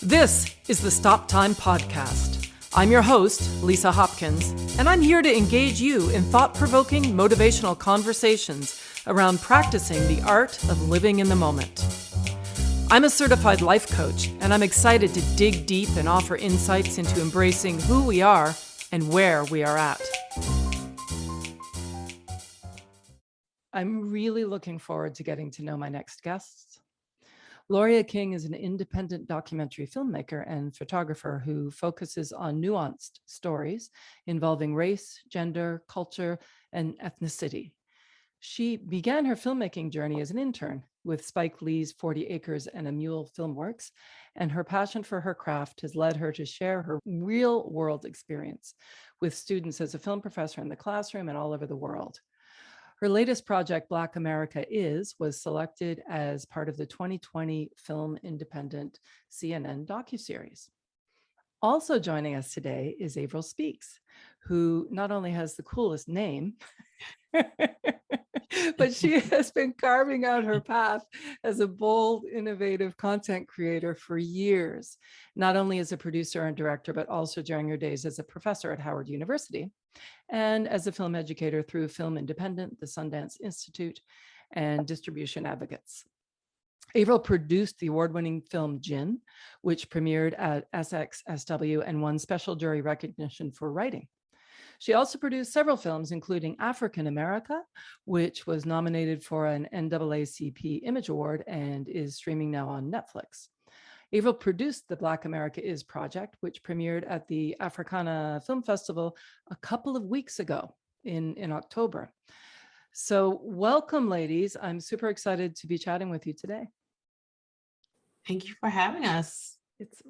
This is the Stop Time Podcast. I'm your host, Lisa Hopkins, and I'm here to engage you in thought-provoking, motivational conversations around practicing the art of living in the moment. I'm a certified life coach, and I'm excited to dig deep and offer insights into embracing who we are and where we are at. I'm really looking forward to getting to know my next guests. Loria King is an independent documentary filmmaker and photographer who focuses on nuanced stories involving race, gender, culture, and ethnicity. She began her filmmaking journey as an intern with Spike Lee's 40 Acres and a Mule Filmworks, and her passion for her craft has led her to share her real-world experience with students as a film professor in the classroom and all over the world. Her latest project, Black America was selected as part of the 2020 Film Independent CNN Docuseries. Also joining us today is Avril Speaks, who not only has the coolest name, but she has been carving out her path as a bold, innovative content creator for years, not only as a producer and director, but also during her days as a professor at Howard University and as a film educator through Film Independent, the Sundance Institute, and Distribution Advocates. Avril produced the award-winning film Gin, which premiered at SXSW and won special jury recognition for writing. She also produced several films, including African America, which was nominated for an NAACP Image Award and is streaming now on Netflix. Avril produced the Black America Is project, which premiered at the Africana Film Festival a couple of weeks ago in October. So welcome, ladies. I'm super excited to be chatting with you today. Thank you for having us.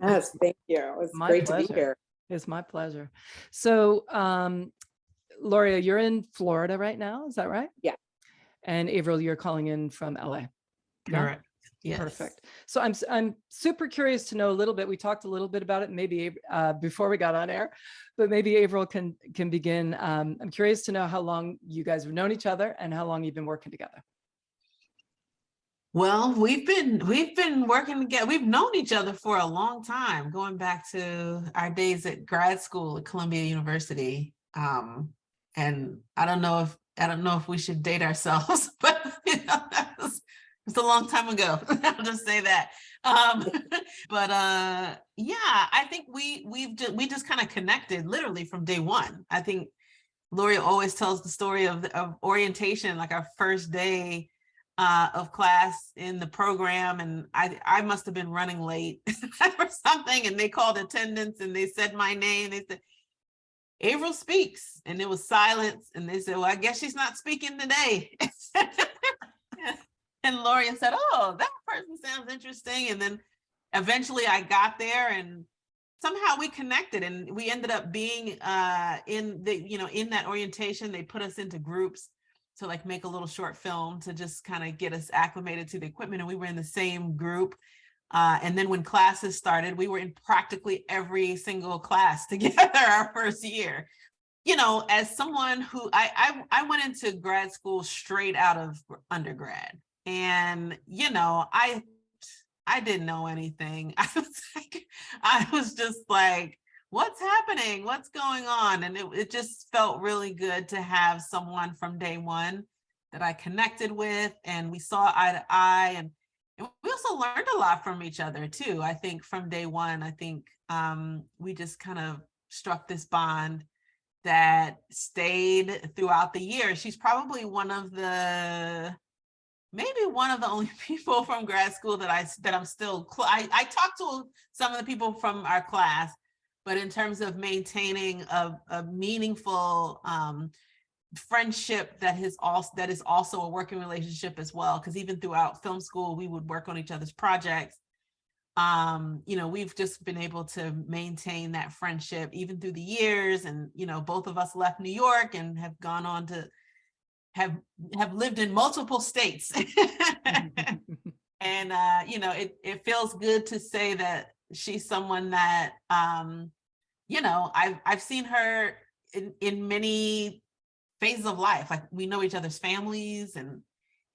Yes, thank you. It's great to be here. It's my pleasure. So, Loria, you're in Florida right now, is that right? Yeah. And Avril, you're calling in from LA. Correct. Yeah? Yes. Perfect. So I'm super curious to know a little bit. We talked a little bit about it maybe before we got on air, but maybe Avril can begin. I'm curious to know how long you guys have known each other and how long you've been working together. Well, we've been working together. We've known each other for a long time, going back to our days at grad school at Columbia University. And I don't know if we should date ourselves, but it's a long time ago. I'll just say that. Yeah, I think we just kind of connected literally from day one. I think Loria always tells the story of orientation, like our first day of class in the program, and I must have been running late or something, and they called attendance and they said my name. They said, Avril Speaks, and it was silence, and they said, well, I guess she's not speaking today. And Loria said, oh, that person sounds interesting. And then eventually I got there and somehow we connected, and we ended up being in that orientation. They put us into groups to like make a little short film to just kind of get us acclimated to the equipment. And we were in the same group. And then when classes started, we were in practically every single class together our first year. You know, as someone who I went into grad school straight out of undergrad. And, you know, I didn't know anything. I was just like, what's happening? What's going on? And it just felt really good to have someone from day one that I connected with, and we saw eye to eye. And we also learned a lot from each other too. I think from day one, we just kind of struck this bond that stayed throughout the year. She's probably maybe one of the only people from grad school that I'm still I talked to some of the people from our class, but in terms of maintaining a meaningful friendship that is also a working relationship as well, because even throughout film school we would work on each other's projects. We've just been able to maintain that friendship even through the years, and both of us left New York and have gone on to have lived in multiple states. And it feels good to say that she's someone that I've seen her in many phases of life. Like, we know each other's families, and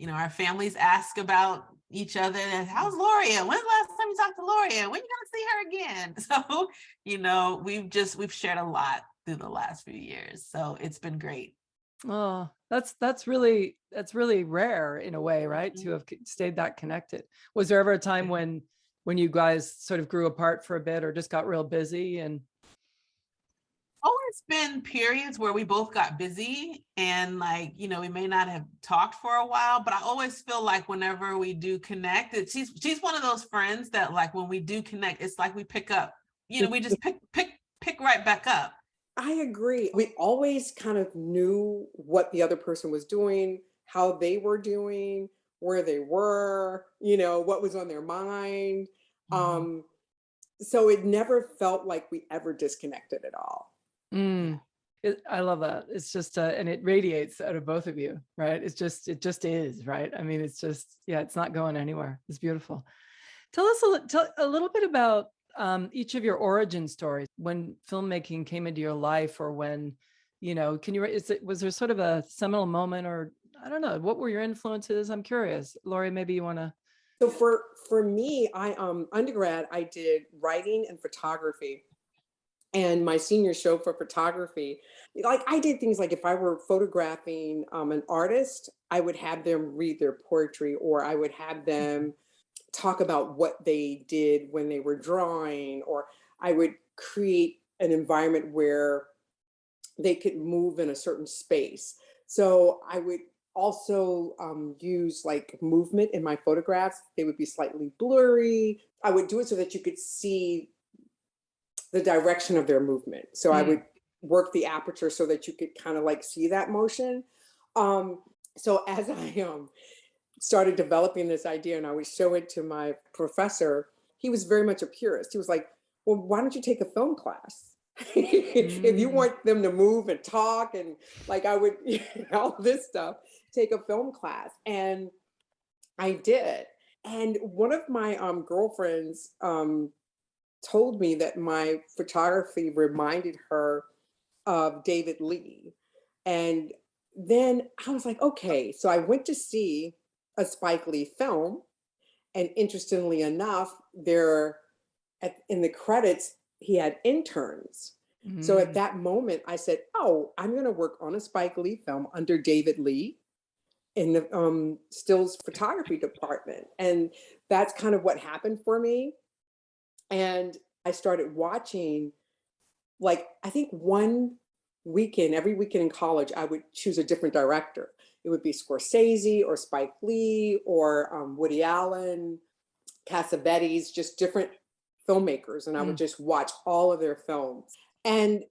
our families ask about each other. And how's Loria? When's the last time you talked to Loria? When you gonna see her again? So, we've shared a lot through the last few years. So it's been great. Oh, that's really rare in a way, right? To have stayed that connected. Was there ever a time when you guys sort of grew apart for a bit or just got real busy? And always been periods where we both got busy and we may not have talked for a while, but I always feel like whenever we do connect, she's one of those friends that like when we do connect, it's like we pick up, we just pick right back up. I agree. We always kind of knew what the other person was doing, how they were doing, where they were, what was on their mind. So it never felt like we ever disconnected at all. I love that. It's just, and it radiates out of both of you, right? It just is, right? I mean, it's just, it's not going anywhere. It's beautiful. Tell us a little bit about each of your origin stories, when filmmaking came into your life, or when, was there sort of a seminal moment, or I don't know, what were your influences? I'm curious. Loria, maybe you want to. So for me, I undergrad, I did writing and photography. And my senior show for photography, like I did things like if I were photographing an artist, I would have them read their poetry, or I would have them talk about what they did when they were drawing, or I would create an environment where they could move in a certain space. So I would also use like movement in my photographs. They would be slightly blurry. I would do it so that you could see the direction of their movement. So I would work the aperture so that you could kind of like see that motion. So as I started developing this idea and I would show it to my professor, he was very much a purist. He was like, well, why don't you take a film class? If you want them to move and talk and like I would, all this stuff, take a film class. And I did. And one of my girlfriends told me that my photography reminded her of David Lee. And then I was like, okay. So I went to see a Spike Lee film. And interestingly enough, in the credits, he had interns. So at that moment, I said, oh, I'm going to work on a Spike Lee film under David Lee in the stills photography department. And that's kind of what happened for me. And I started watching, like, I think one weekend, every weekend in college, I would choose a different director. It would be Scorsese or Spike Lee or Woody Allen, Cassavetes, just different filmmakers. And I would just watch all of their films. And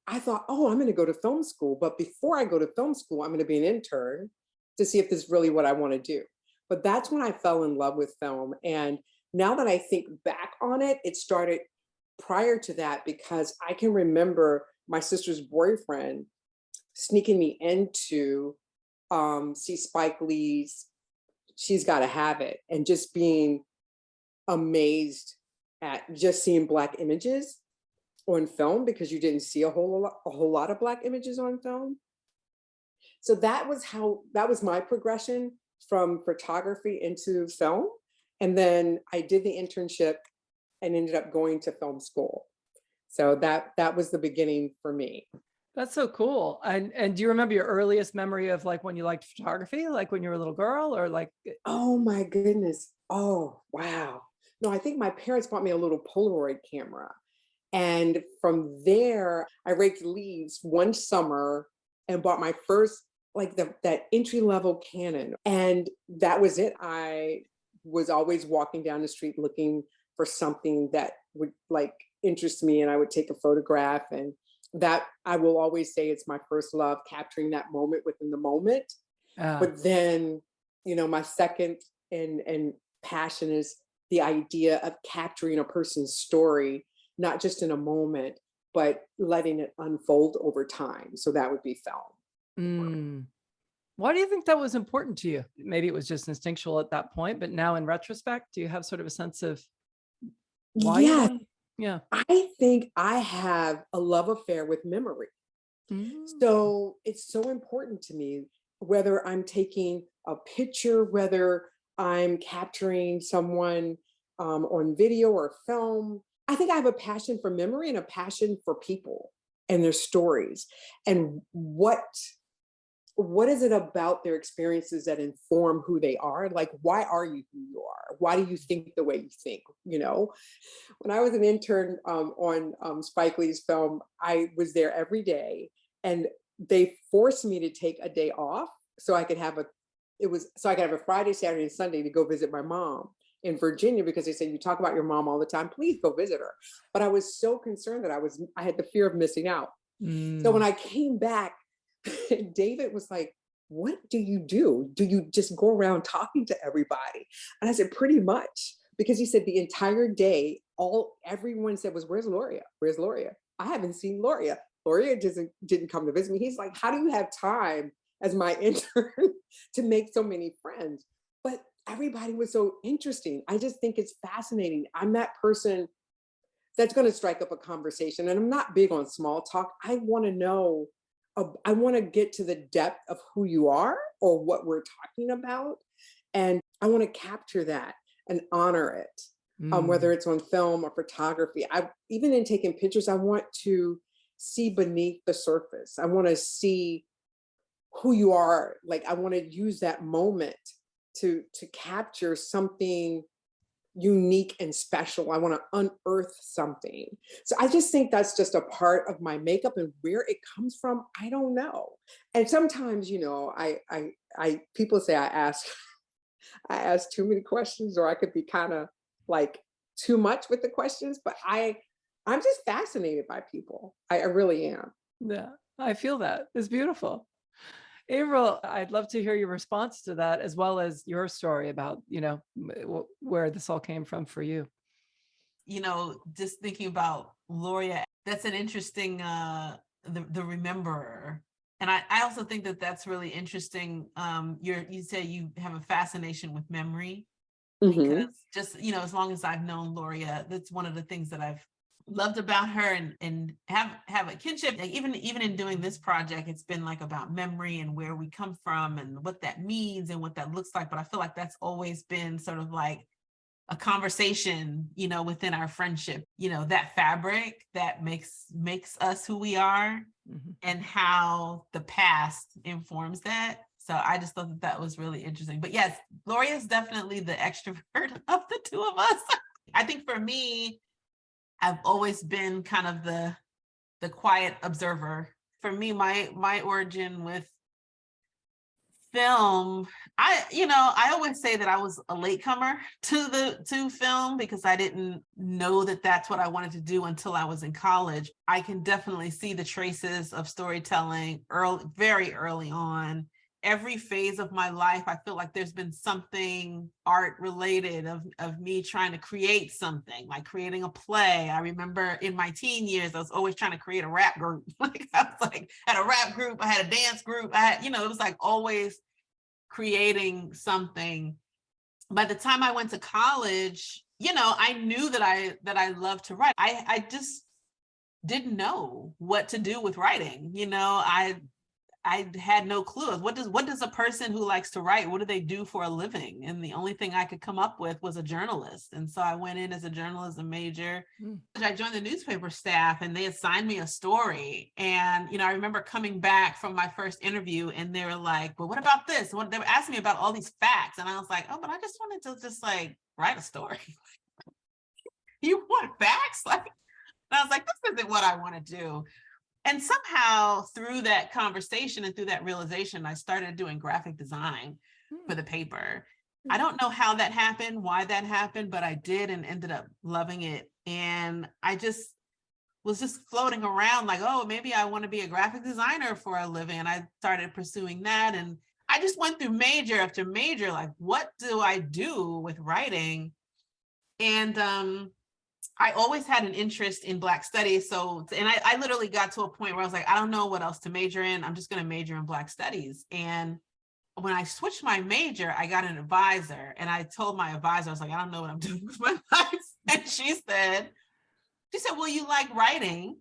I thought, oh, I'm going to go to film school. But before I go to film school, I'm going to be an intern to see if this is really what I want to do. But that's when I fell in love with film. And now that I think back on it, it started prior to that, because I can remember my sister's boyfriend sneaking me into see Spike Lee's She's Gotta Have It, and just being amazed at just seeing Black images on film, because you didn't see a whole lot of Black images on film. So that was my progression from photography into film. And then I did the internship and ended up going to film school. So that was the beginning for me. That's so cool. And do you remember your earliest memory of like when you liked photography, like when you were a little girl, or like? Oh my goodness. Oh, wow. No, I think my parents bought me a little Polaroid camera. And from there, I raked leaves one summer and bought my first, like that entry-level Canon. And that was it. I was always walking down the street looking for something that would like interest me, and I would take a photograph. And that, I will always say, it's my first love, capturing that moment within the moment. But then, my second and passion is the idea of capturing a person's story, not just in a moment, but letting it unfold over time. So that would be film. Why do you think that was important to you? Maybe it was just instinctual at that point, but now in retrospect, do you have sort of a sense of why? Yeah. I think I have a love affair with memory. So it's so important to me, whether I'm taking a picture, whether I'm capturing someone on video or film. I think I have a passion for memory and a passion for people and their stories, and what is it about their experiences that inform who they are? Like, why are you who you are? Why do you think the way you think? You know, when I was an intern on Spike Lee's film, I was there every day, and they forced me to take a day off so I could have a Friday, Saturday, and Sunday to go visit my mom in Virginia, because they said, you talk about your mom all the time, please go visit her. But I was so concerned that I had the fear of missing out. So when I came back, David was like, what do you do? Do you just go around talking to everybody? And I said, pretty much, because he said the entire day, everyone said was, where's Loria? Where's Loria? I haven't seen Loria. Loria didn't come to visit me. He's like, how do you have time as my intern to make so many friends? But everybody was so interesting. I just think it's fascinating. I'm that person that's going to strike up a conversation. And I'm not big on small talk. I want to know, I want to get to the depth of who you are or what we're talking about. And I want to capture that and honor it, whether it's on film or photography. Even in taking pictures, I want to see beneath the surface. I want to see who you are. Like, I want to use that moment to capture something unique and special. I want to unearth something. So I just think that's just a part of my makeup, and where it comes from, I don't know. And sometimes, you know, people say I ask too many questions, or I could be kind of like too much with the questions, but I'm just fascinated by people. I really am. Yeah, I feel that. It's beautiful. Avril, I'd love to hear your response to that, as well as your story about, you know, where this all came from for you. You know, just thinking about Loria, that's an interesting, the rememberer. And I also think that that's really interesting. You say you have a fascination with memory, because just, you know, as long as I've known Loria, that's one of the things that I've loved about her, and have a kinship. Like, even in doing this project, it's been like about memory and where we come from and what that means and what that looks like. But I feel like that's always been sort of like a conversation, you know, within our friendship, you know, that fabric that makes us who we are, and how the past informs that. So I just thought that was really interesting. But yes, Loria is definitely the extrovert of the two of us. I think for me, I've always been kind of the quiet observer. For me, my origin with film, I always say that I was a latecomer to film, because I didn't know that that's what I wanted to do until I was in college. I can definitely see the traces of storytelling very early on. Every phase of my life, I feel like there's been something art related of me trying to create something, like creating a play. I remember in my teen years, I was always trying to create a rap group. Like, I was like, had a rap group, I had a dance group, it was like always creating something. By the time I went to college, I knew that I loved to write. I just didn't know what to do with writing. I had no clue. What does a person who likes to write, what do they do for a living? And the only thing I could come up with was a journalist. And so I went in as a journalism major. I joined the newspaper staff, and they assigned me a story. And, I remember coming back from my first interview, and they were like, well, what about this? They were asking me about all these facts. And I was like, oh, but I just wanted to just like write a story. You want facts? And I was like, this isn't what I want to do. And somehow through that conversation and through that realization, I started doing graphic design for the paper. I don't know how that happened, why that happened, but I did, and ended up loving it. And I was floating around like, oh, maybe I want to be a graphic designer for a living. And I started pursuing that. And I just went through major after major, like, what do I do with writing? And I always had an interest in Black studies. And I literally got to a point where I was like, I don't know what else to major in. I'm just going to major in Black studies. And when I switched my major, I got an advisor, and I told my advisor, I was like, I don't know what I'm doing with my life. And she said, well, you like writing.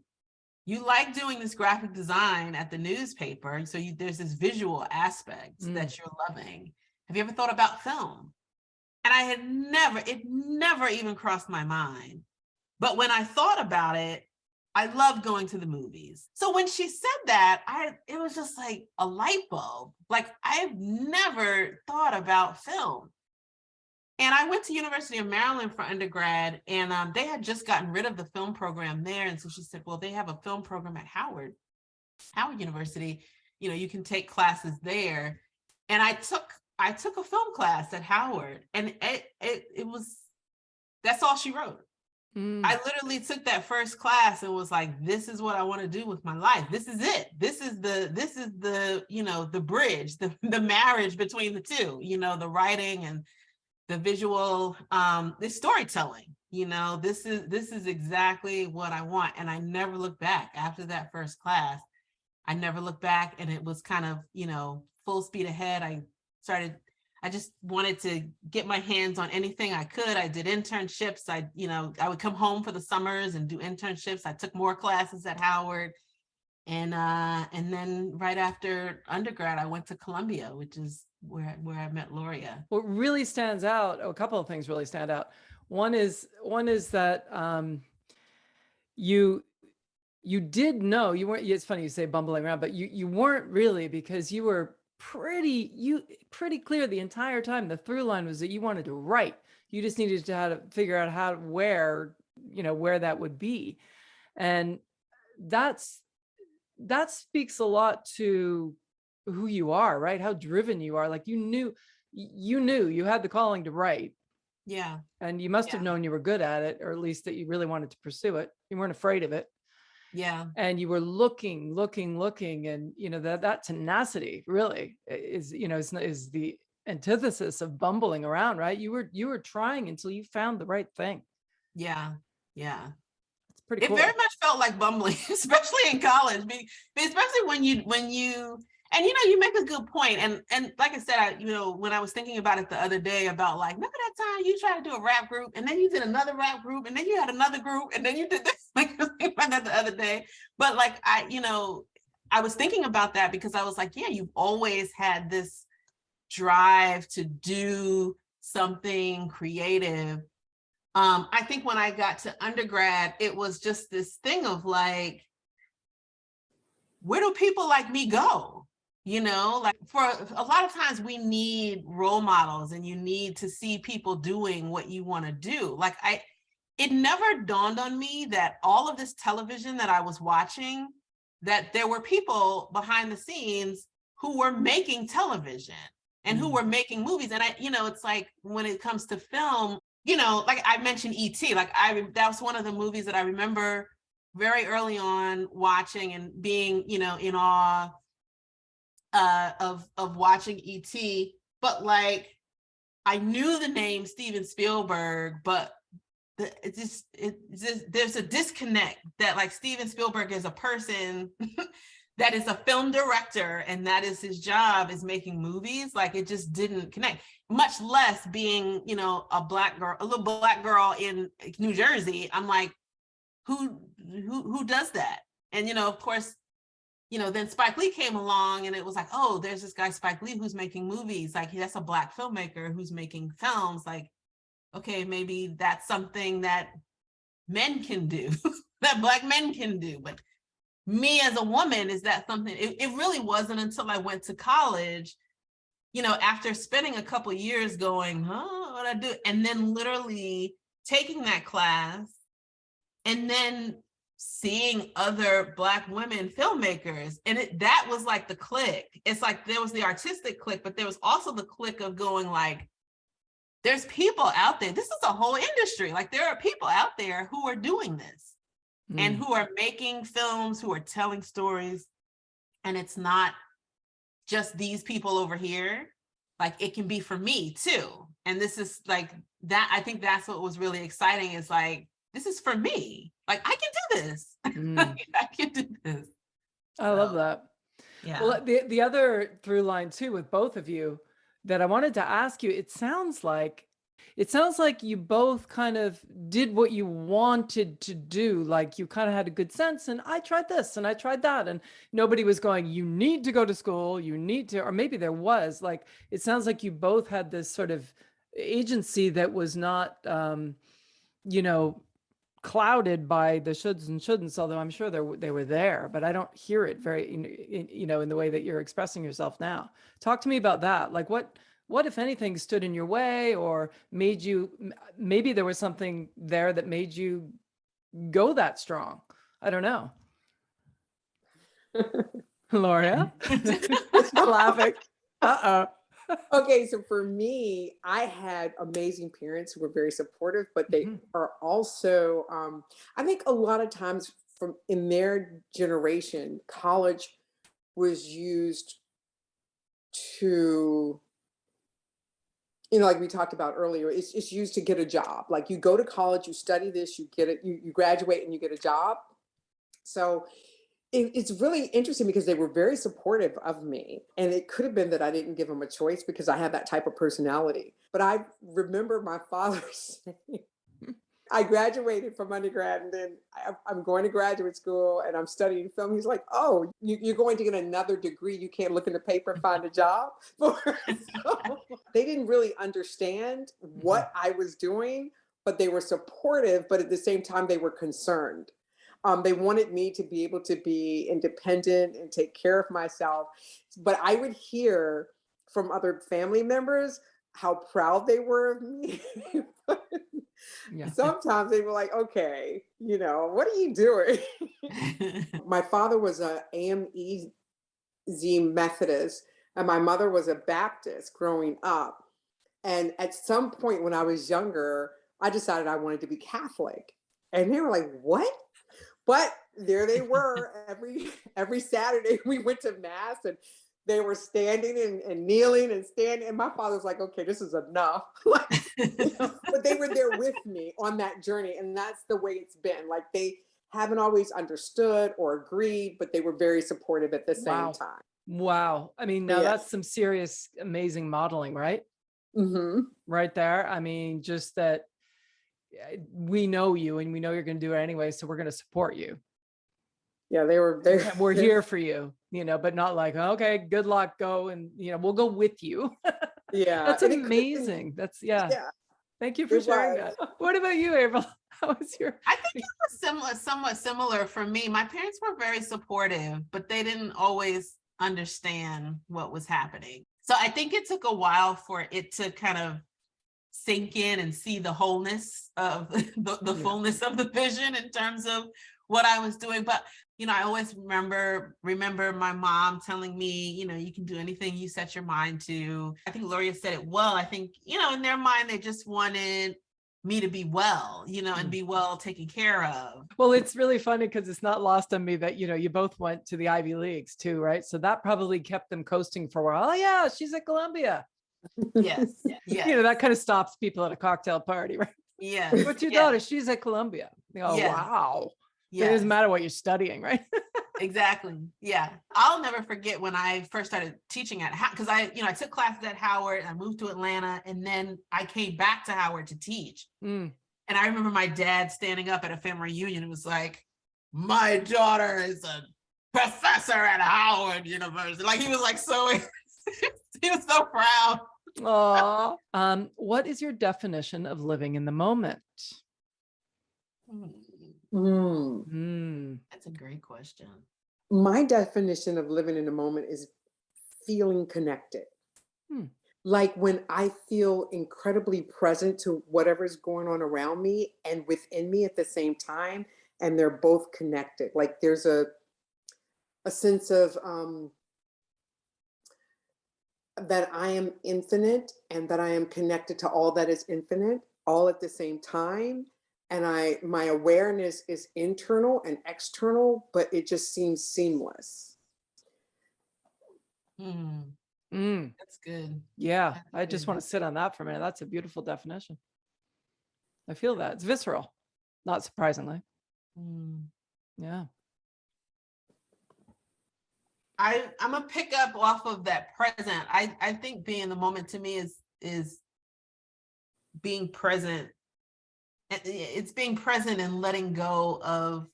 You like doing this graphic design at the newspaper. So there's this visual aspect that you're loving. Have you ever thought about film? And it never even crossed my mind. But when I thought about it, I loved going to the movies. So when she said that, it was just like a light bulb. Like, I've never thought about film. And I went to University of Maryland for undergrad, and they had just gotten rid of the film program there. And so she said, well, they have a film program at Howard University. You know, you can take classes there. And I took a film class at Howard, and it was, that's all she wrote. I literally took that first class and was like, this is what I want to do with my life. This is it. This is the, you know, the bridge, the marriage between the two, you know, the writing and the visual, the storytelling, you know, this is exactly what I want. And I never looked back after that first class. I never looked back, and it was kind of, you know, full speed ahead. I just wanted to get my hands on anything I could. I did internships. I would come home for the summers and do internships. I took more classes at Howard. And then right after undergrad, I went to Columbia, which is where I met Loria. What really stands out, a couple of things really stand out. One is that you did know, you weren't, it's funny you say bumbling around, but you weren't really, because you were pretty clear the entire time. The through line was that you wanted to write. You just needed to figure out where that would be. And that speaks a lot to who you are, right? How driven you are. Like, you knew you had the calling to write. Yeah. And you must have known you were good at it, or at least that you really wanted to pursue it. You weren't afraid of it. Yeah. And you were looking, and, you know, that tenacity really is, you know, is the antithesis of bumbling around, right? You were trying until you found the right thing. Yeah. Yeah. It's pretty cool. It very much felt like bumbling, especially in college, especially when you and, you know, you make a good point. And like I said, when I was thinking about it the other day, about like, remember that time you tried to do a rap group, and then you did another rap group, and then you had another group, and then you did this, like, I was thinking about that the other day. But like, I was thinking about that because I was like, yeah, you've always had this drive to do something creative. I think when I got to undergrad, it was just this thing of like, where do people like me go? You know, like, for a lot of times we need role models, and you need to see people doing what you want to do. Like, it never dawned on me that all of this television that I was watching, that there were people behind the scenes who were making television and who were making movies. And it's like, when it comes to film, you know, like I mentioned E.T., like that was one of the movies that I remember very early on watching and being, you know, in awe of watching E.T. But like, I knew the name Steven Spielberg, but there's a disconnect that, like, Steven Spielberg is a person that is a film director, and that is his job, is making movies. Like, it just didn't connect, much less being, you know, a little black girl in New Jersey. I'm like, who does that? And, you know, of course, you know, then Spike Lee came along, and it was like, oh, there's this guy Spike Lee who's making movies. Like, that's a Black filmmaker who's making films. Like, okay, maybe that's something that men can do, that Black men can do. But me as a woman, is that something? It really wasn't until I went to college, you know, after spending a couple of years going, what I do, and then literally taking that class, and then seeing other Black women filmmakers. And that was like the click. It's like, there was the artistic click, but there was also the click of going like, there's people out there. This is a whole industry. Like, there are people out there who are doing this and who are making films, who are telling stories. And it's not just these people over here. Like, it can be for me too. And this is like that. I think that's what was really exciting, is like, this is for me. Like, I can do this. I can do this. I love that. Yeah. Well, the other through line too with both of you that I wanted to ask you, it sounds like you both kind of did what you wanted to do. Like, you kind of had a good sense, and I tried this and I tried that, and nobody was going, you need to go to school, you need to, or maybe there was. Like, it sounds like you both had this sort of agency that was not, you know, clouded by the shoulds and shouldn'ts, although I'm sure they were there, but I don't hear it very, you know, in the way that you're expressing yourself now. Talk to me about that. Like what, if anything, stood in your way or made you, maybe there was something there that made you go that strong. I don't know. Loria? She's laughing. Uh-oh. Okay, so for me, I had amazing parents who were very supportive, but they are also, I think a lot of times from in their generation, college was used to, you know, like we talked about earlier, it's used to get a job. Like you go to college, you study this, you get it, you graduate and you get a job. So it's really interesting because they were very supportive of me. And it could have been that I didn't give them a choice because I had that type of personality. But I remember my father saying, I graduated from undergrad and then I'm going to graduate school and I'm studying film. He's like, oh, you're going to get another degree. You can't look in the paper and find a job. So they didn't really understand what I was doing, but they were supportive. But at the same time, they were concerned. They wanted me to be able to be independent and take care of myself. But I would hear from other family members how proud they were of me. Yeah. Sometimes they were like, okay, you know, what are you doing? My father was a AMEZ Methodist and my mother was a Baptist growing up. And at some point when I was younger, I decided I wanted to be Catholic. And they were like, what? But there they were every Saturday we went to mass and they were standing and kneeling and standing. And my father was like, okay, this is enough. Like, you know, but they were there with me on that journey. And that's the way it's been. Like they haven't always understood or agreed, but they were very supportive at the same time. Wow. I mean, now that's some serious, amazing modeling, right? Right there. I mean, just that we know you and we know you're going to do it anyway. So we're going to support you. Yeah, we're here for you, you know, but not like, okay, good luck, go. And, you know, we'll go with you. Yeah. That's amazing. That's Thank you for sharing that. What about you, Avril? How was your? I think it was somewhat similar for me. My parents were very supportive, but they didn't always understand what was happening. So I think it took a while for it to kind of sink in and see the wholeness of the fullness of the vision in terms of what I was doing. But, you know, I always remember my mom telling me, you know, you can do anything you set your mind to. I think Loria said it well. I think, you know, in their mind, they just wanted me to be well, you know, and be well taken care of. Well, it's really funny because it's not lost on me that, you know, you both went to the Ivy Leagues too, right? So that probably kept them coasting for a while. Oh yeah, she's at Columbia. Yes. You know, that kind of stops people at a cocktail party, right? Yeah. What's your daughter? She's at Columbia. Oh, wow. It doesn't matter what you're studying, right? Exactly. Yeah. I'll never forget when I first started teaching at because I took classes at Howard and I moved to Atlanta and then I came back to Howard to teach. And I remember my dad standing up at a family reunion and was like, my daughter is a professor at Howard University. Like he was like so he was so proud. Aw. What is your definition of living in the moment? That's a great question. My definition of living in the moment is feeling connected. Like when I feel incredibly present to whatever's going on around me and within me at the same time, and they're both connected. Like there's a sense of that I am infinite and that I am connected to all that is infinite, all at the same time. And my awareness is internal and external, but it just seems seamless. That's good. Yeah, I just want to sit on that for a minute. That's a beautiful definition. I feel that. It's visceral, not surprisingly. Yeah. I'm gonna pick up off of that present. I think being in the moment to me is being present. It's being present and letting go of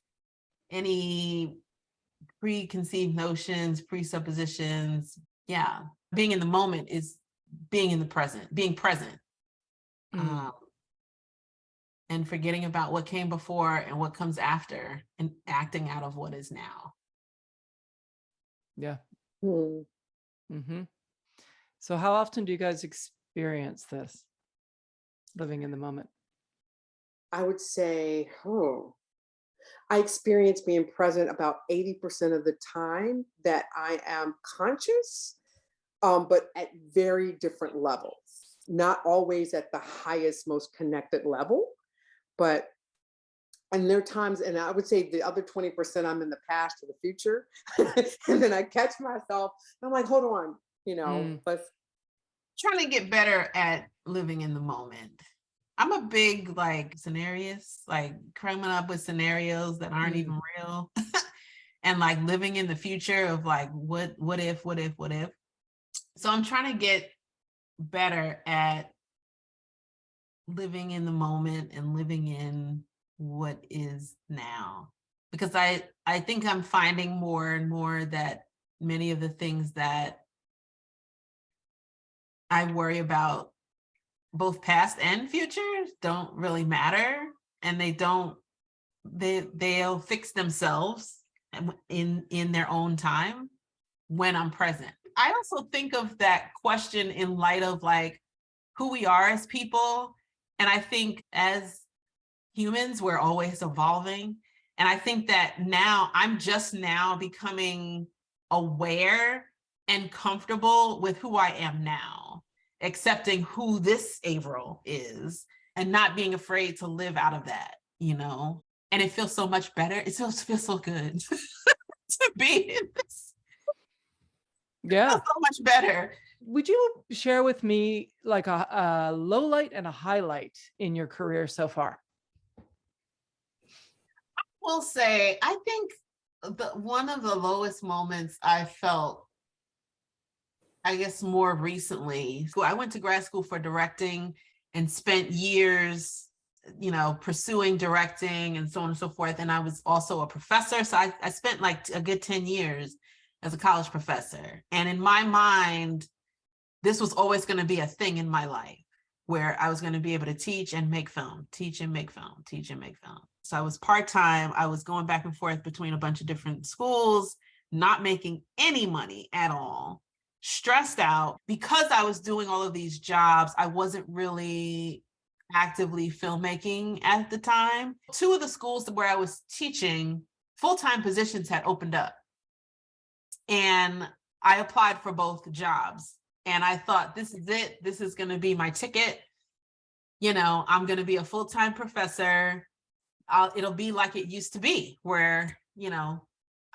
any preconceived notions, presuppositions. Yeah. Being in the moment is being in the present, being present. Mm. And forgetting about what came before and what comes after and acting out of what is now. Yeah. Hmm. Hmm. So how often do you guys experience this, living in the moment? I would say, I experience being present about 80% of the time that I am conscious, but at very different levels. Not always at the highest, most connected level, but and there are times, and I would say the other 20% I'm in the past or the future. And then I catch myself, and I'm like, hold on, Mm. let's Trying to get better at living in the moment. I'm a big like scenarios, like coming up with scenarios that aren't Mm. even real. And like living in the future of like what if. So I'm trying to get better at living in the moment and living in what is now. Because I think I'm finding more and more that many of the things that I worry about, both past and future, don't really matter, and they'll fix themselves in their own time when I'm present. I also think of that question in light of like who we are as people, and I think as humans we're always evolving, and I think that now I'm just now becoming aware and comfortable with who I am now, accepting who this Avril is and not being afraid to live out of that, and it feels so much better. It feels so good to be in this. It feels Yeah. so much better. Would you share with me like a low light and a highlight in your career so far? Will say, I think one of the lowest moments I felt, I guess more recently, I went to grad school for directing and spent years, pursuing directing and so on and so forth. And I was also a professor. So I spent like a good 10 years as a college professor. And in my mind, this was always going to be a thing in my life where I was going to be able to teach and make film, teach and make film, teach and make film. So I was part-time. I was going back and forth between a bunch of different schools, not making any money at all, stressed out. Because I was doing all of these jobs, I wasn't really actively filmmaking at the time. Two of the schools where I was teaching, full-time positions had opened up. And I applied for both jobs. And I thought, this is it. This is going to be my ticket. I'm going to be a full-time professor. It'll be like it used to be, where,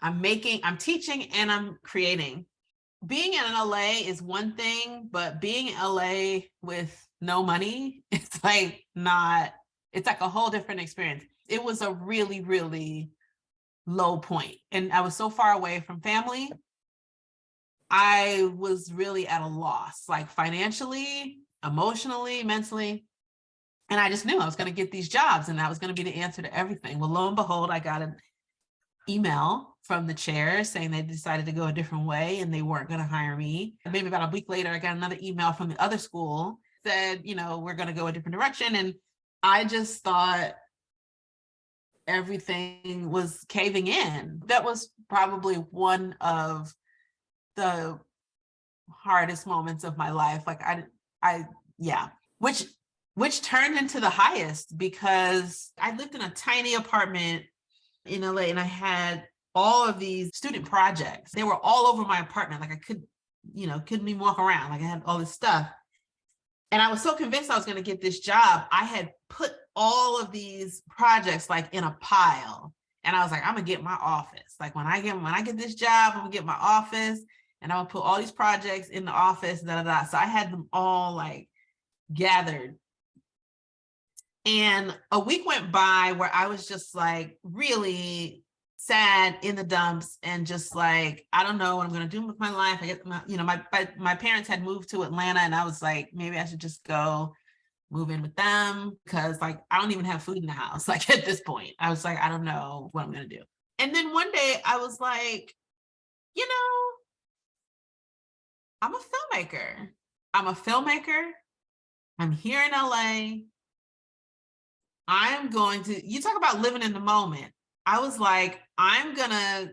I'm teaching and I'm creating. Being in LA is one thing, but being in LA with no money, it's like a whole different experience. It was a really, really low point. And I was so far away from family. I was really at a loss, like financially, emotionally, mentally. And I just knew I was going to get these jobs and that was going to be the answer to everything. Well, lo and behold, I got an email from the chair saying they decided to go a different way and they weren't going to hire me. And maybe about a week later, I got another email from the other school, said, we're going to go a different direction. And I just thought everything was caving in. That was probably one of the hardest moments of my life. Like yeah, which turned into the highest, because I lived in a tiny apartment in LA and I had all of these student projects. They were all over my apartment. Like I couldn't even walk around. Like I had all this stuff. And I was so convinced I was going to get this job. I had put all of these projects like in a pile. And I was like, I'm gonna get my office. Like when I get this job, I'm gonna get my office and I'm gonna put all these projects in the office, da da da. So I had them all like gathered. And a week went by where I was just like really sad, in the dumps, and just like, I don't know what I'm gonna do with my life. I get my parents had moved to Atlanta, and I was like, maybe I should just go move in with them, because like I don't even have food in the house. Like at this point, I was like, I don't know what I'm gonna do. And then one day I was like, I'm a filmmaker. I'm a filmmaker. I'm here in LA. I'm going to, you talk about living in the moment. I was like, I'm going to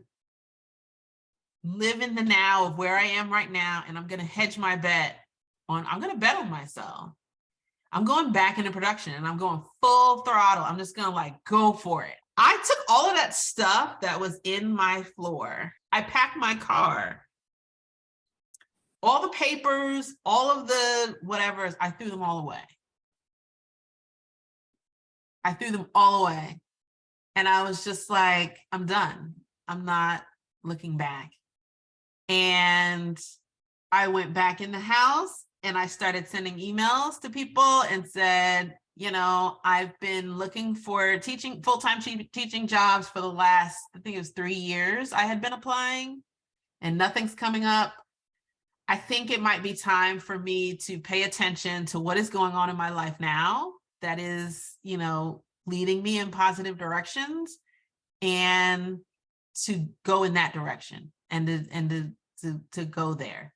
live in the now of where I am right now. And I'm going to hedge my bet on, I'm going to bet on myself. I'm going back into production and I'm going full throttle. I'm just going to like go for it. I took all of that stuff that was in my floor. I packed my car. All the papers, all of the whatever, I threw them all away. I threw them all away. And I was just like, I'm done. I'm not looking back. And I went back in the house and I started sending emails to people and said, you know, I've been looking for teaching, full-time teaching jobs for the last, I think it was 3 years I had been applying and nothing's coming up. I think it might be time for me to pay attention to what is going on in my life now that is, you know, leading me in positive directions and to go in that direction and to go there.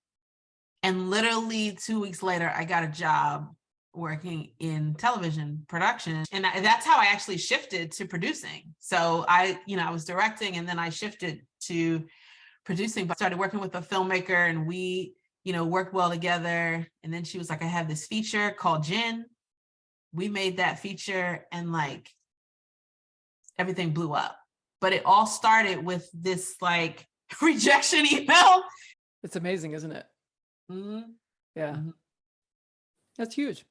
And literally 2 weeks later, I got a job working in television production. And that's how I actually shifted to producing. So I was directing and then I shifted to producing, but started working with a filmmaker and we, worked well together. And then she was like, I have this feature called Jen. We made that feature and like everything blew up. But it all started with this like rejection email. It's amazing, isn't it? Mm-hmm. Yeah. Mm-hmm. That's huge.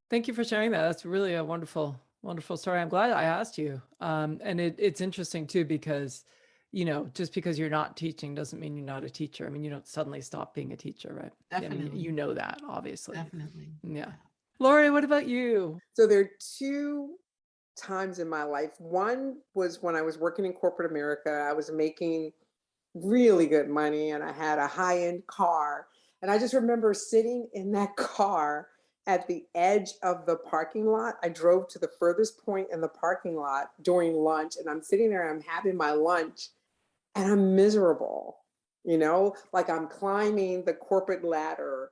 Thank you for sharing that. That's really a wonderful, wonderful story. I'm glad I asked you. And it's interesting too, because, just because you're not teaching doesn't mean you're not a teacher. I mean, you don't suddenly stop being a teacher, right? Definitely. I mean, you know that, obviously. Definitely. Yeah. Lori, what about you? So there are 2 times in my life. One was when I was working in corporate America. I was making really good money and I had a high-end car. And I just remember sitting in that car at the edge of the parking lot. I drove to the furthest point in the parking lot during lunch and I'm sitting there, I'm having my lunch and I'm miserable, like I'm climbing the corporate ladder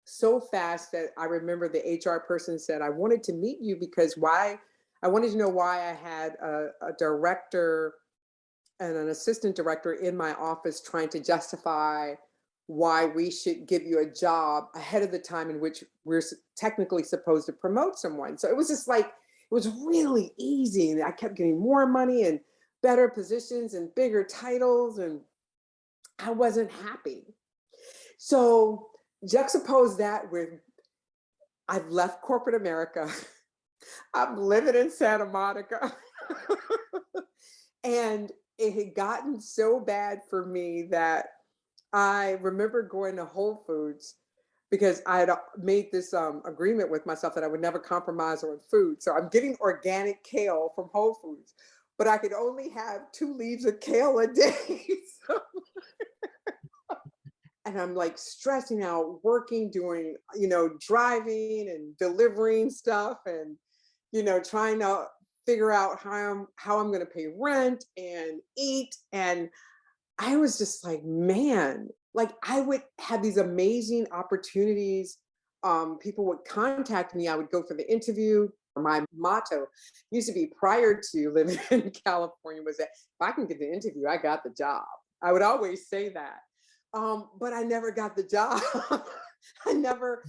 so fast that I remember the HR person said, I wanted to meet you because I wanted to know why I had a director and an assistant director in my office trying to justify why we should give you a job ahead of the time in which we're technically supposed to promote someone. So it was just like, it was really easy. And I kept getting more money and better positions and bigger titles. And I wasn't happy. So juxtapose that with, I've left corporate America. I'm living in Santa Monica. And it had gotten so bad for me that I remember going to Whole Foods because I had made this agreement with myself that I would never compromise on food. So I'm getting organic kale from Whole Foods, but I could only have 2 leaves of kale a day. And I'm like stressing out, working, doing, driving and delivering stuff and, trying to figure out how I'm going to pay rent and eat. And I was just like, man, like I would have these amazing opportunities. People would contact me. I would go for the interview. My motto used to be prior to living in California was that if I can get the interview, I got the job. I would always say that. But I never got the job. I never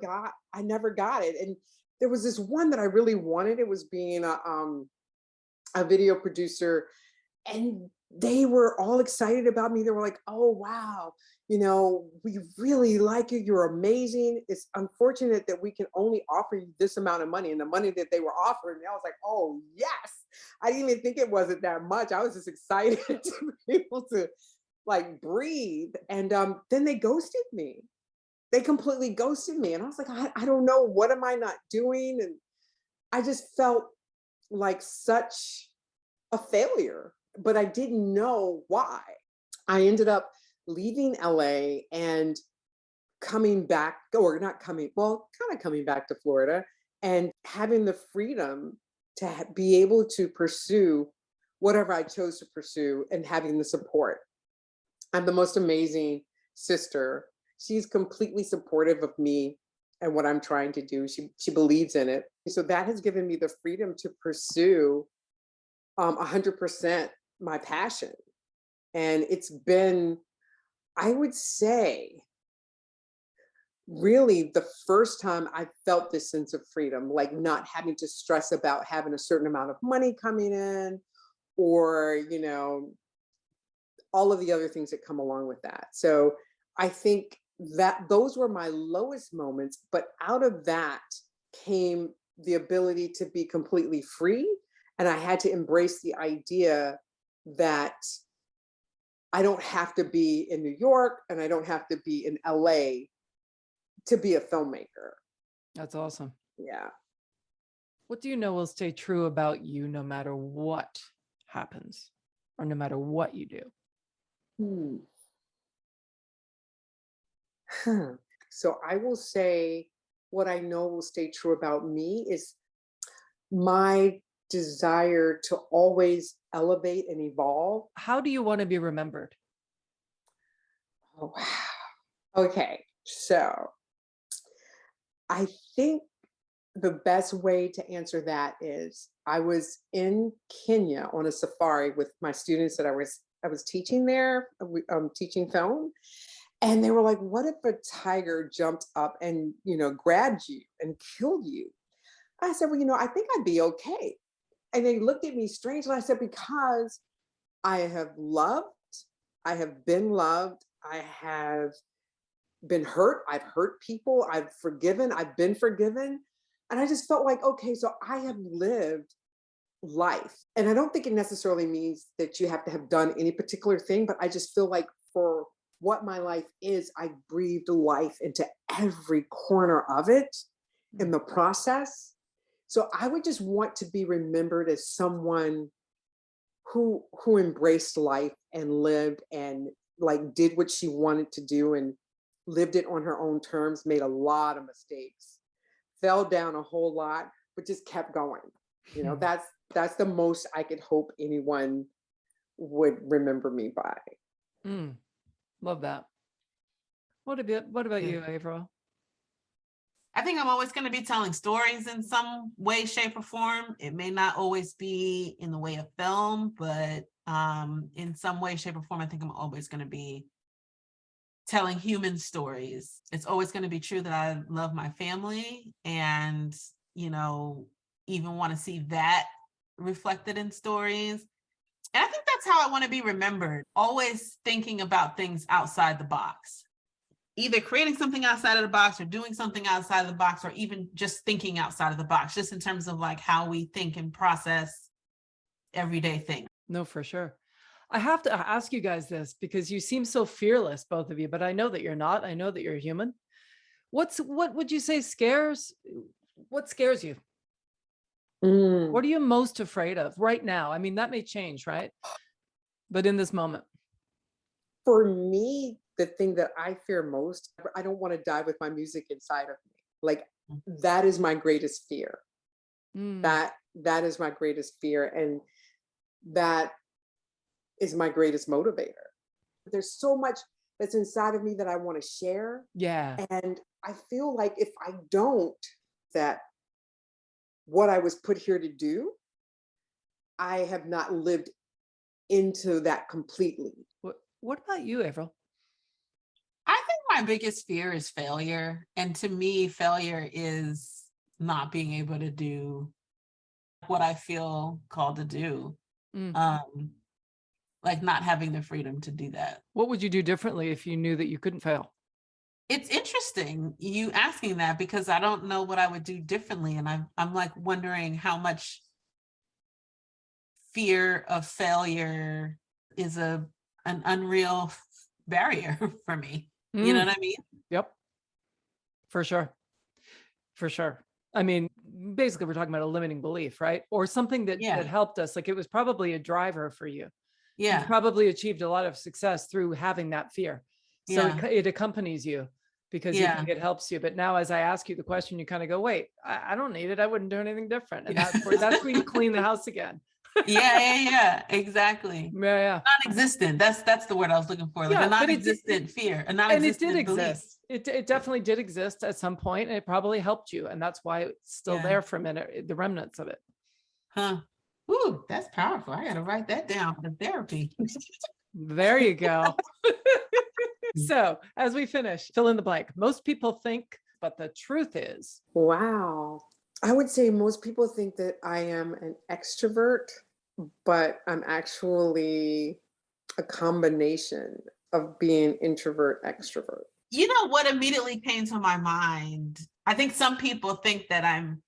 got it. And there was this one that I really wanted. It was being a video producer, and they were all excited about me. They were like, oh, wow, we really like you. You're amazing. It's unfortunate that we can only offer you this amount of money. And the money that they were offering me, I was like, oh, yes. I didn't even think it wasn't that much. I was just excited to be able to like breathe. And then they ghosted me. They completely ghosted me. And I was like, I don't know. What am I not doing? And I just felt like such a failure, but I didn't know why. I ended up leaving LA and coming back, or not coming, well, kind of coming back to Florida and having the freedom to be able to pursue whatever I chose to pursue and having the support. I'm the most amazing sister. She's completely supportive of me and what I'm trying to do. She believes in it. So that has given me the freedom to pursue 100% my passion. And it's been, I would say, really the first time I felt this sense of freedom, like not having to stress about having a certain amount of money coming in, or, all of the other things that come along with that. So I think that those were my lowest moments, but out of that came the ability to be completely free. And I had to embrace the idea that I don't have to be in New York and I don't have to be in LA to be a filmmaker. That's awesome. Yeah. What do you know will stay true about you no matter what happens or no matter what you do? So I will say what I know will stay true about me is my desire to always elevate and evolve. How do you want to be remembered? Oh, wow. Okay. So I think the best way to answer that is I was in Kenya on a safari with my students that I was teaching there, teaching film. And they were like, what if a tiger jumped up and, grabbed you and killed you? I said, well, I think I'd be okay. And they looked at me strangely. I said, because I have loved, I have been loved, I have been hurt, I've hurt people, I've forgiven, I've been forgiven. And I just felt like, okay, so I have lived life. And I don't think it necessarily means that you have to have done any particular thing, but I just feel like for what my life is, I breathed life into every corner of it in the process. So I would just want to be remembered as someone who embraced life and lived and like did what she wanted to do and lived it on her own terms, made a lot of mistakes, fell down a whole lot, but just kept going. That's the most I could hope anyone would remember me by. Love that. What about you, Avril? I think I'm always going to be telling stories in some way, shape, or form. It may not always be in the way of film, but in some way, shape, or form, I think I'm always going to be telling human stories. It's always going to be true that I love my family and, even want to see that reflected in stories. And I think that's how I want to be remembered, always thinking about things outside the box, either creating something outside of the box or doing something outside of the box, or even just thinking outside of the box, just in terms of like how we think and process everyday things. No, for sure. I have to ask you guys this because you seem so fearless, both of you, but I know that you're not. I know that you're human. What would you say what scares you? What are you most afraid of right now? I mean, that may change, right? But in this moment. For me, the thing that I fear most, I don't want to die with my music inside of me. Like that is my greatest fear. That is my greatest fear. And that is my greatest motivator. There's so much that's inside of me that I want to share. Yeah. And I feel like if I don't, that what I was put here to do, I have not lived into that completely. What about you, Avril? I think my biggest fear is failure. And to me, failure is not being able to do what I feel called to do. Like not having the freedom to do that. What would you do differently if you knew that you couldn't fail? It's interesting you asking that because I don't know what I would do differently. And I'm like wondering how much fear of failure is an unreal barrier for me. You know what I mean? Yep. For sure. For sure. I mean, basically we're talking about a limiting belief, right? Or something that helped us. Like it was probably a driver for you. Yeah. You probably achieved a lot of success through having that fear. So it accompanies you because you think it helps you. But now as I ask you the question, you kind of go, wait, I don't need it. I wouldn't do anything different. And that's where you clean the house again. Yeah, exactly. Yeah. Non-existent. That's the word I was looking for. Like Yeah, a but non-existent fear, a and it did non-existent belief. exist. It definitely did exist at some point, and it probably helped you. And that's why it's still there for a minute, the remnants of it. Huh. Ooh, that's powerful. I gotta write that down for therapy. There you go. So as we finish, fill in the blank. Most people think, but the truth is. Wow. I would say most people think that I am an extrovert, but I'm actually a combination of being introvert, extrovert. You know what immediately came to my mind? I think some people think that I'm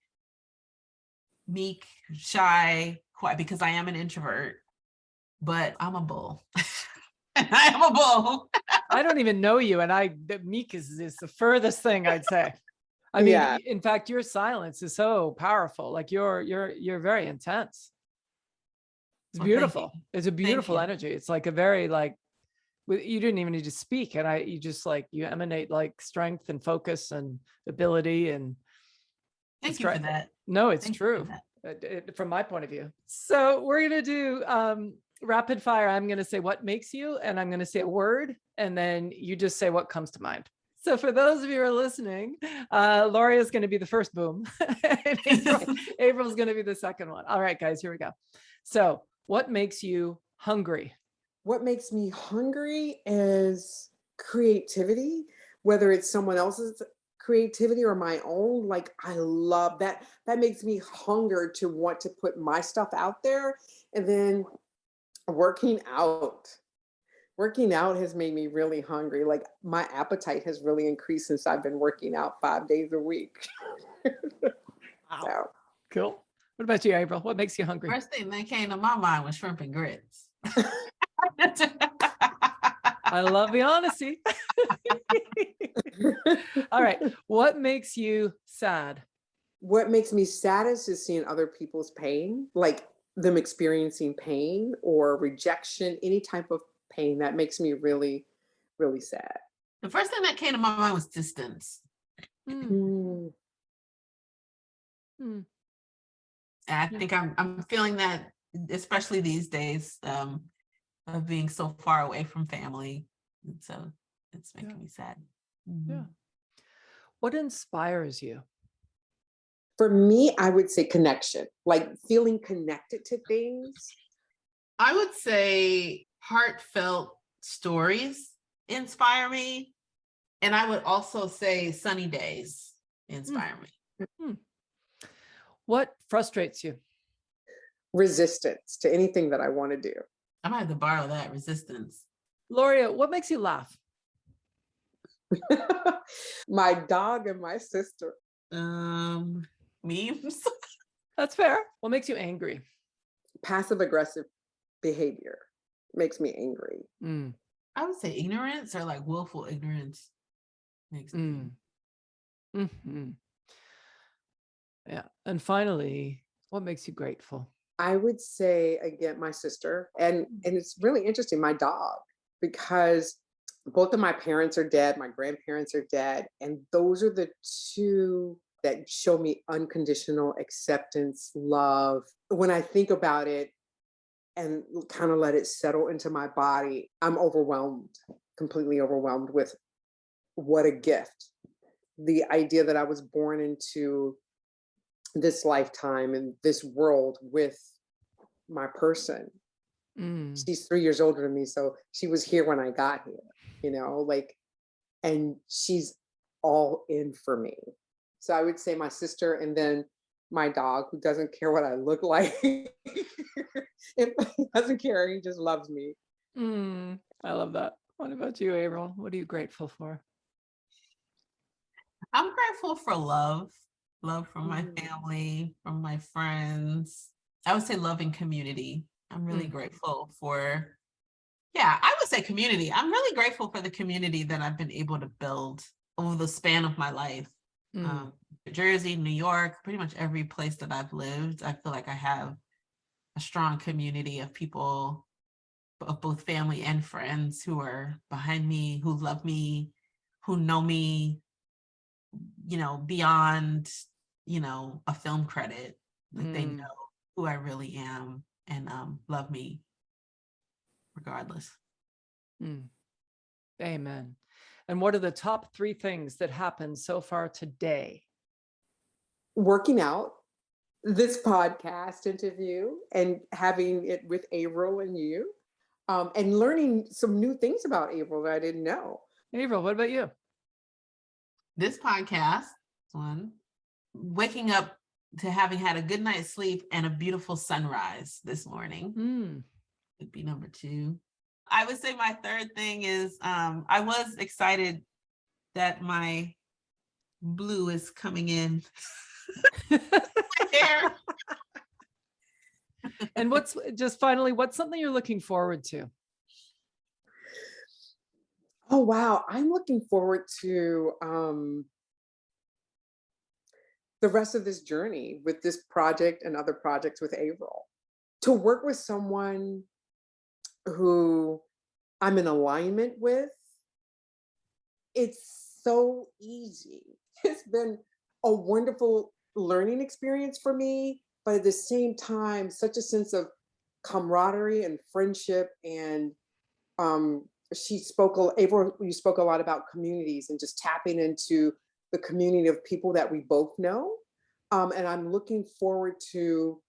meek, shy, quiet because I am an introvert, but I'm a bull. And I am a bull. I don't even know you, and the meek is the furthest thing I'd say. I mean, Yeah. in fact, your silence is so powerful. Like you're very intense. It's Well, thank beautiful. you. It's a beautiful you. energy. It's like a very you didn't even need to speak, and you just you emanate like strength and focus and ability, and Thank you for that. No, it's Thank you true. for that. From my point of view. So we're gonna do rapid fire. I'm gonna say what makes you, and I'm gonna say a word, and then you just say what comes to mind. So for those of you who are listening, Loria is going to be the first boom. And April's going to be the second one. All right, guys, here we go. So what makes you hungry? What makes me hungry is creativity, whether it's someone else's creativity or my own. Like I love that. That makes me hunger to want to put my stuff out there. And then working out. Working out has made me really hungry. Like my appetite has really increased since I've been working out 5 days a week. Wow. So. Cool. What about you, April? What makes you hungry? First thing that came to my mind was shrimp and grits. I love the honesty. All right. What makes you sad? What makes me saddest is seeing other people's pain, like them experiencing pain or rejection, any type of pain. That makes me really, really sad. The first thing that came to my mind was distance. Mm. And I think I'm feeling that, especially these days, of being so far away from family. And so it's making me sad. Yeah. What inspires you? For me, I would say connection, like feeling connected to things. I would say heartfelt stories inspire me. And I would also say sunny days inspire me. What frustrates you? Resistance to anything that I want to do. I might have to borrow that, resistance. Loria, what makes you laugh? My dog and my sister. Memes. That's fair. What makes you angry? Passive aggressive behavior makes me angry. I would say ignorance, or like willful ignorance makes me. Yeah. And finally, what makes you grateful? I would say, again, my sister. And it's really interesting, my dog, because both of my parents are dead, my grandparents are dead. And those are the two that show me unconditional acceptance, love. When I think about it and kind of let it settle into my body, I'm overwhelmed, completely overwhelmed with what a gift. The idea that I was born into this lifetime and this world with my person. She's 3 years older than me, so she was here when I got here, and she's all in for me. So I would say my sister, and then my dog, who doesn't care what I look like. If he doesn't care, he just loves me. I love that. What about you, Avril? What are you grateful for? I'm grateful for love from my family, from my friends. I would say love and community. I'm really grateful for, I would say community. I'm really grateful for the community that I've been able to build over the span of my life. New Jersey, New York, pretty much every place that I've lived, I feel like I have a strong community of people, of both family and friends, who are behind me, who love me, who know me, beyond, a film credit. Like they know who I really am. and love me regardless. Amen. And what are the top 3 things that happened so far today? Working out, this podcast interview, and having it with Avril and you, and learning some new things about Avril that I didn't know. Avril, what about you? This podcast, one, waking up to having had a good night's sleep and a beautiful sunrise this morning would be number 2. I would say my third thing is I was excited that my blue is coming in. My hair. And what's something you're looking forward to? Oh, wow. I'm looking forward to the rest of this journey with this project and other projects with Avril. To work with someone who I'm in alignment with, it's so easy. It's been a wonderful learning experience for me, but at the same time, such a sense of camaraderie and friendship. And Avril, you spoke a lot about communities and just tapping into the community of people that we both know. And I'm looking forward to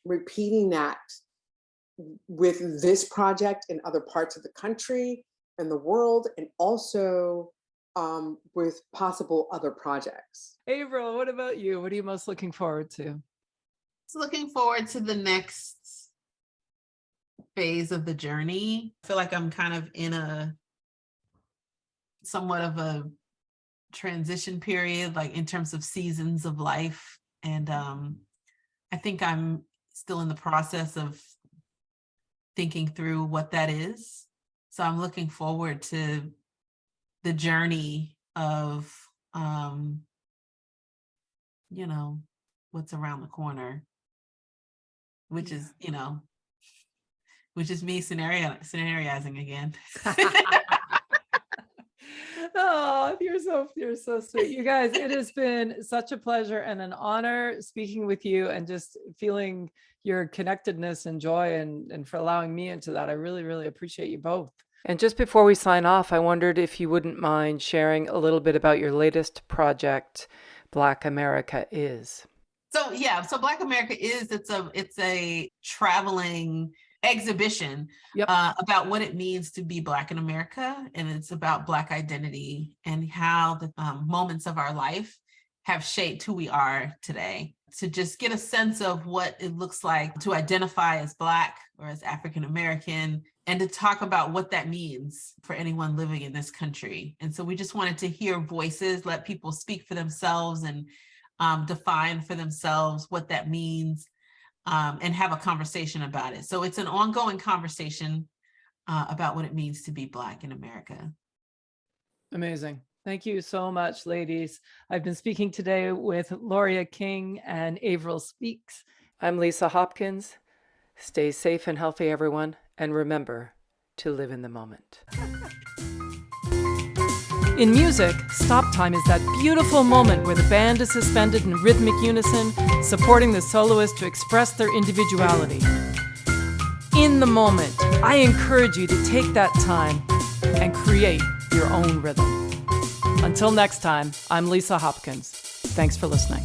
repeating that with this project in other parts of the country and the world, and also with possible other projects. Avril, what about you? What are you most looking forward to? Looking forward to the next phase of the journey. I feel like I'm kind of in somewhat of a transition period, like in terms of seasons of life. And I think I'm still in the process of thinking through what that is. So I'm looking forward to the journey of, what's around the corner, which is me scenarioizing again. Oh, you're so sweet. You guys, it has been such a pleasure and an honor speaking with you and just feeling your connectedness and joy and for allowing me into that. I really, really appreciate you both. And just before we sign off, I wondered if you wouldn't mind sharing a little bit about your latest project, Black America Is. So Black America Is, it's a traveling exhibition about what it means to be Black in America. And it's about Black identity and how the moments of our life have shaped who we are today. To just get a sense of what it looks like to identify as Black or as African American, and to talk about what that means for anyone living in this country. And so we just wanted to hear voices, let people speak for themselves and define for themselves what that means, and have a conversation about it. So it's an ongoing conversation about what it means to be Black in America. Amazing. Thank you so much, ladies. I've been speaking today with Loria King and Avril Speaks. I'm Lisa Hopkins. Stay safe and healthy, everyone. And remember to live in the moment. In music, stop time is that beautiful moment where the band is suspended in rhythmic unison, supporting the soloist to express their individuality. In the moment, I encourage you to take that time and create your own rhythm. Until next time, I'm Lisa Hopkins. Thanks for listening.